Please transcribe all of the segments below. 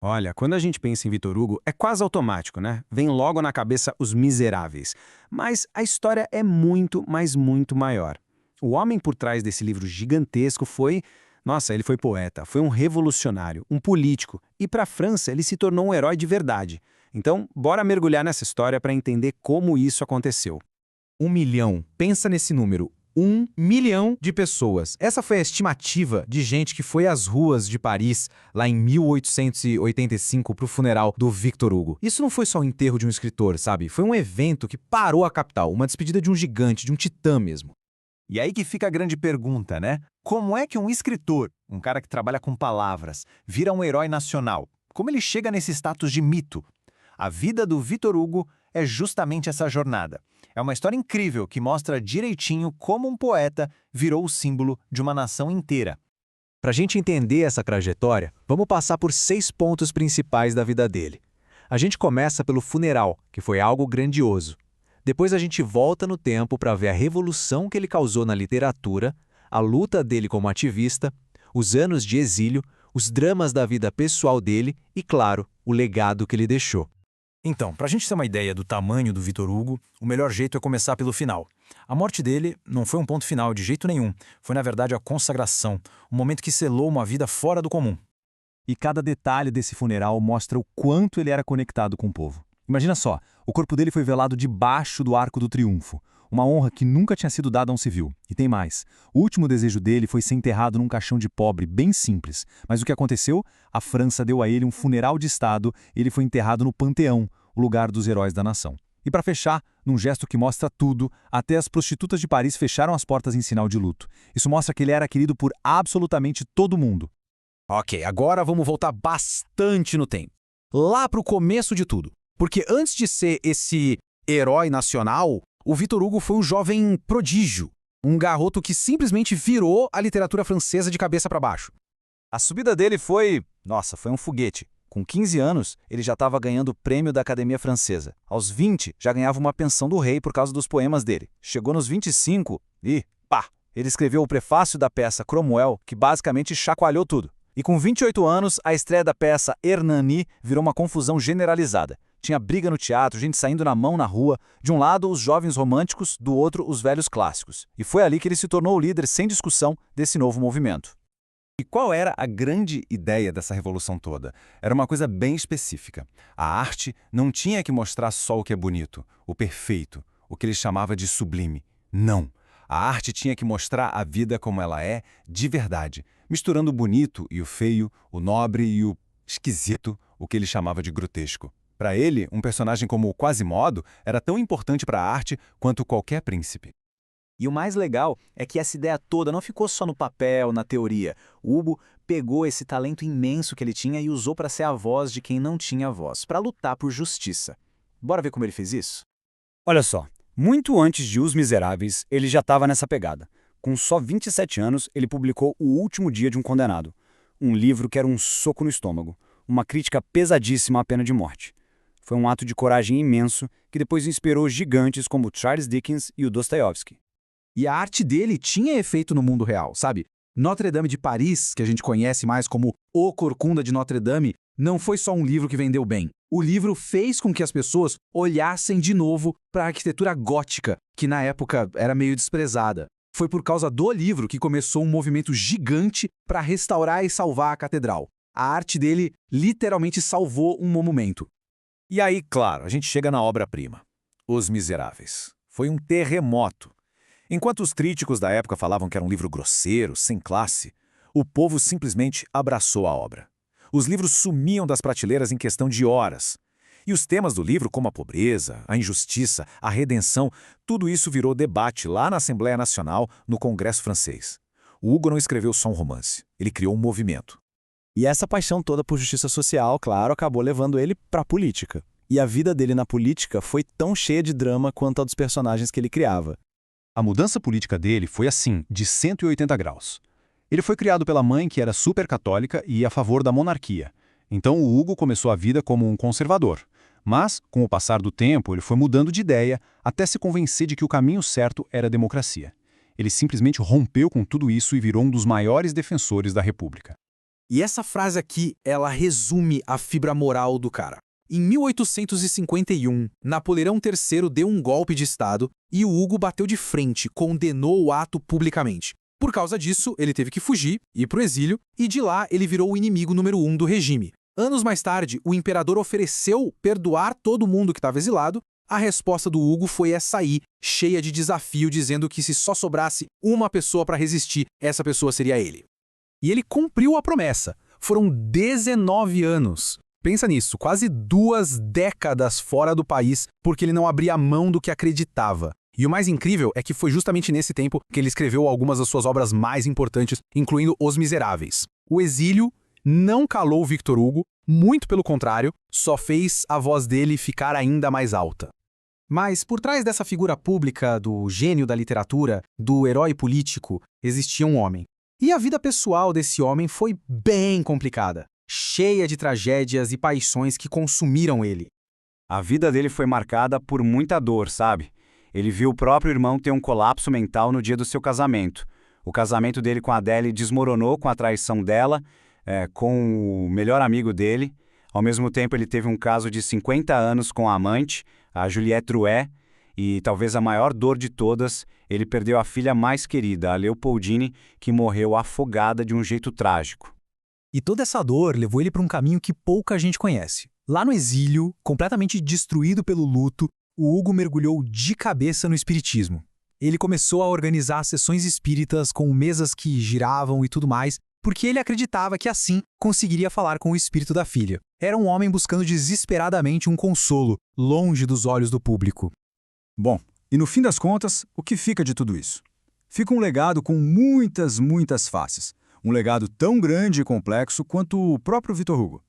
Olha, quando a gente pensa em Vitor Hugo, é quase automático, né? Vem logo na cabeça Os Miseráveis. Mas a história é muito, mas muito maior. O homem por trás desse livro gigantesco foi... Nossa, ele foi poeta, foi um revolucionário, um político. E para a França, ele se tornou um herói de verdade. Então, bora mergulhar nessa história para entender como isso aconteceu. 1 milhão. Pensa nesse número. 1 milhão de pessoas. Essa foi a estimativa de gente que foi às ruas de Paris, lá em 1885, para o funeral do Victor Hugo. Isso não foi só o enterro de um escritor, sabe? Foi um evento que parou a capital, uma despedida de um gigante, de um titã mesmo. E aí que fica a grande pergunta, né? Como é que um escritor, um cara que trabalha com palavras, vira um herói nacional? Como ele chega nesse status de mito? A vida do Victor Hugo é justamente essa jornada. É uma história incrível que mostra direitinho como um poeta virou o símbolo de uma nação inteira. Para a gente entender essa trajetória, vamos passar por 6 pontos principais da vida dele. A gente começa pelo funeral, que foi algo grandioso. Depois a gente volta no tempo para ver a revolução que ele causou na literatura, a luta dele como ativista, os anos de exílio, os dramas da vida pessoal dele e, claro, o legado que ele deixou. Então, para a gente ter uma ideia do tamanho do Victor Hugo, o melhor jeito é começar pelo final. A morte dele não foi um ponto final de jeito nenhum, foi na verdade a consagração, um momento que selou uma vida fora do comum. E cada detalhe desse funeral mostra o quanto ele era conectado com o povo. Imagina só, o corpo dele foi velado debaixo do Arco do Triunfo, uma honra que nunca tinha sido dada a um civil. E tem mais, o último desejo dele foi ser enterrado num caixão de pobre, bem simples. Mas o que aconteceu? A França deu a ele um funeral de Estado e ele foi enterrado no Panteão, o lugar dos heróis da nação. E para fechar, num gesto que mostra tudo, até as prostitutas de Paris fecharam as portas em sinal de luto. Isso mostra que ele era querido por absolutamente todo mundo. Ok, agora vamos voltar bastante no tempo. Lá para o começo de tudo. Porque antes de ser esse herói nacional, o Victor Hugo foi um jovem prodígio. Um garoto que simplesmente virou a literatura francesa de cabeça para baixo. A subida dele foi um foguete. Com 15 anos, ele já estava ganhando o prêmio da Academia Francesa. Aos 20, já ganhava uma pensão do rei por causa dos poemas dele. Chegou nos 25 e, pá, ele escreveu o prefácio da peça Cromwell, que basicamente chacoalhou tudo. E com 28 anos, a estreia da peça Hernani virou uma confusão generalizada. Tinha briga no teatro, gente saindo na mão na rua. De um lado, os jovens românticos, do outro, os velhos clássicos. E foi ali que ele se tornou o líder, sem discussão, desse novo movimento. E qual era a grande ideia dessa revolução toda? Era uma coisa bem específica. A arte não tinha que mostrar só o que é bonito, o perfeito, o que ele chamava de sublime. Não. A arte tinha que mostrar a vida como ela é, de verdade, misturando o bonito e o feio, o nobre e o esquisito, o que ele chamava de grotesco. Para ele, um personagem como o Quasimodo era tão importante para a arte quanto qualquer príncipe. E o mais legal é que essa ideia toda não ficou só no papel, na teoria. O Hugo pegou esse talento imenso que ele tinha e usou para ser a voz de quem não tinha voz, para lutar por justiça. Bora ver como ele fez isso? Olha só, muito antes de Os Miseráveis, ele já estava nessa pegada. Com só 27 anos, ele publicou O Último Dia de um Condenado, um livro que era um soco no estômago, uma crítica pesadíssima à pena de morte. Foi um ato de coragem imenso que depois inspirou gigantes como Charles Dickens e o Dostoiévski. E a arte dele tinha efeito no mundo real, sabe? Notre-Dame de Paris, que a gente conhece mais como O Corcunda de Notre-Dame, não foi só um livro que vendeu bem. O livro fez com que as pessoas olhassem de novo para a arquitetura gótica, que na época era meio desprezada. Foi por causa do livro que começou um movimento gigante para restaurar e salvar a catedral. A arte dele literalmente salvou um monumento. E aí, claro, a gente chega na obra-prima, Os Miseráveis. Foi um terremoto. Enquanto os críticos da época falavam que era um livro grosseiro, sem classe, o povo simplesmente abraçou a obra. Os livros sumiam das prateleiras em questão de horas. E os temas do livro, como a pobreza, a injustiça, a redenção, tudo isso virou debate lá na Assembleia Nacional, no Congresso francês. O Hugo não escreveu só um romance, ele criou um movimento. E essa paixão toda por justiça social, claro, acabou levando ele para a política. E a vida dele na política foi tão cheia de drama quanto a dos personagens que ele criava. A mudança política dele foi assim, de 180 graus. Ele foi criado pela mãe que era super católica e a favor da monarquia. Então o Hugo começou a vida como um conservador. Mas, com o passar do tempo, ele foi mudando de ideia até se convencer de que o caminho certo era a democracia. Ele simplesmente rompeu com tudo isso e virou um dos maiores defensores da República. E essa frase aqui, ela resume a fibra moral do cara. Em 1851, Napoleão III deu um golpe de Estado e o Hugo bateu de frente, condenou o ato publicamente. Por causa disso, ele teve que fugir, ir para o exílio, e de lá ele virou o inimigo número 1 do regime. Anos mais tarde, o imperador ofereceu perdoar todo mundo que estava exilado. A resposta do Hugo foi essa aí, cheia de desafio, dizendo que se só sobrasse uma pessoa para resistir, essa pessoa seria ele. E ele cumpriu a promessa. Foram 19 anos. Pensa nisso, quase 2 décadas fora do país, porque ele não abria mão do que acreditava. E o mais incrível é que foi justamente nesse tempo que ele escreveu algumas das suas obras mais importantes, incluindo Os Miseráveis. O exílio não calou Victor Hugo, muito pelo contrário, só fez a voz dele ficar ainda mais alta. Mas por trás dessa figura pública, do gênio da literatura, do herói político, existia um homem. E a vida pessoal desse homem foi bem complicada, cheia de tragédias e paixões que consumiram ele. A vida dele foi marcada por muita dor, sabe? Ele viu o próprio irmão ter um colapso mental no dia do seu casamento. O casamento dele com a Adele desmoronou com a traição dela, com o melhor amigo dele. Ao mesmo tempo, ele teve um caso de 50 anos com a amante, a Juliette Drouet, e talvez a maior dor de todas, ele perdeu a filha mais querida, a Leopoldine, que morreu afogada de um jeito trágico. E toda essa dor levou ele para um caminho que pouca gente conhece. Lá no exílio, completamente destruído pelo luto, o Hugo mergulhou de cabeça no espiritismo. Ele começou a organizar sessões espíritas com mesas que giravam e tudo mais, porque ele acreditava que assim conseguiria falar com o espírito da filha. Era um homem buscando desesperadamente um consolo, longe dos olhos do público. Bom, e no fim das contas, o que fica de tudo isso? Fica um legado com muitas faces. Um legado tão grande e complexo quanto o próprio Victor Hugo.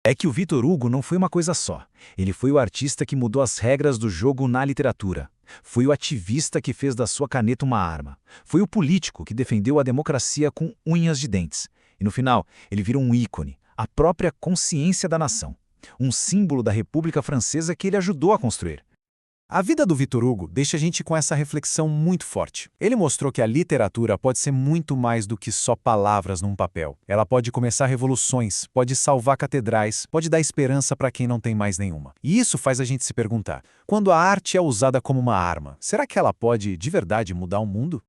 É que o Victor Hugo não foi uma coisa só. Ele foi o artista que mudou as regras do jogo na literatura. Foi o ativista que fez da sua caneta uma arma. Foi o político que defendeu a democracia com unhas de dentes. E no final, ele virou um ícone, a própria consciência da nação. Um símbolo da República Francesa que ele ajudou a construir. A vida do Victor Hugo deixa a gente com essa reflexão muito forte. Ele mostrou que a literatura pode ser muito mais do que só palavras num papel. Ela pode começar revoluções, pode salvar catedrais, pode dar esperança para quem não tem mais nenhuma. E isso faz a gente se perguntar, quando a arte é usada como uma arma, será que ela pode, de verdade, mudar o mundo?